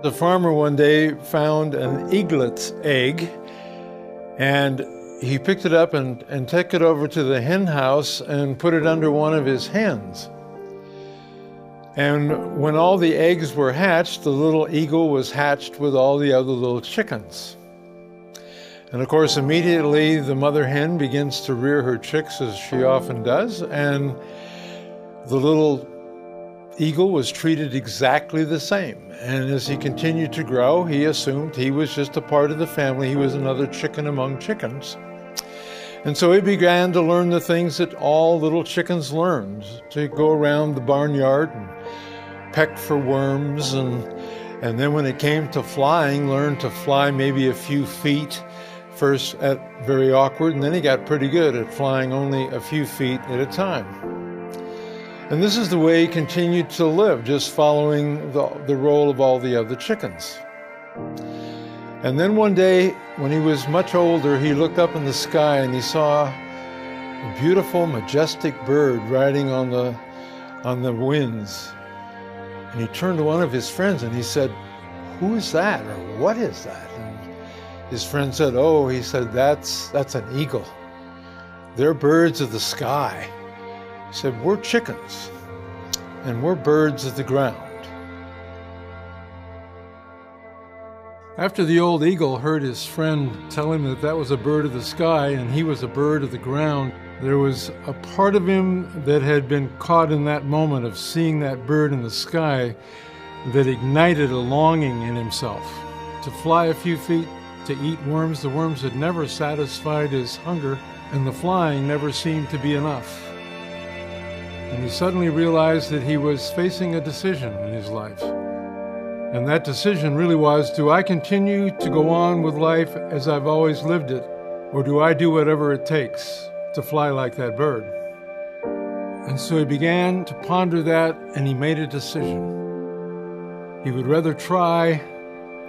The farmer one day found an eaglet's egg, and he picked it up and took it over to the hen house and put it under one of his hens. And when all the eggs were hatched, the little eagle was hatched with all the other little chickens. And of course, immediately the mother hen begins to rear her chicks, as she often does, and the little eagle was treated exactly the same. And as he continued to grow, he assumed he was just a part of the family. He was another chicken among chickens. And so he began to learn the things that all little chickens learned, to go around the barnyard and peck for worms, and then when it came to flying, learned to fly maybe a few feet, first at very awkward, and then he got pretty good at flying only a few feet at a time. And this is the way he continued to live, just following the role of all the other chickens. And then one day, when he was much older, he looked up in the sky and he saw a beautiful, majestic bird riding on the winds. And he turned to one of his friends and he said, "Who is that?" or "What is that?" And his friend said, "Oh," he said, that's an eagle. They're birds of the sky. He said, "We're chickens, and we're birds of the ground." After the old eagle heard his friend tell him that that was a bird of the sky and he was a bird of the ground, there was a part of him that had been caught in that moment of seeing that bird in the sky that ignited a longing in himself to fly a few feet, to eat worms. The worms had never satisfied his hunger, and the flying never seemed to be enough. And he suddenly realized that he was facing a decision in his life. And that decision really was, do I continue to go on with life as I've always lived it, or do I do whatever it takes to fly like that bird? And so he began to ponder that, and he made a decision. He would rather try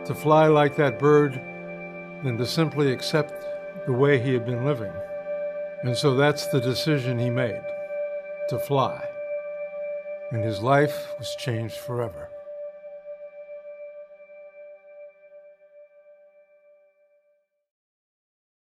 to fly like that bird than to simply accept the way he had been living. And so that's the decision he made, to fly. And his life was changed forever.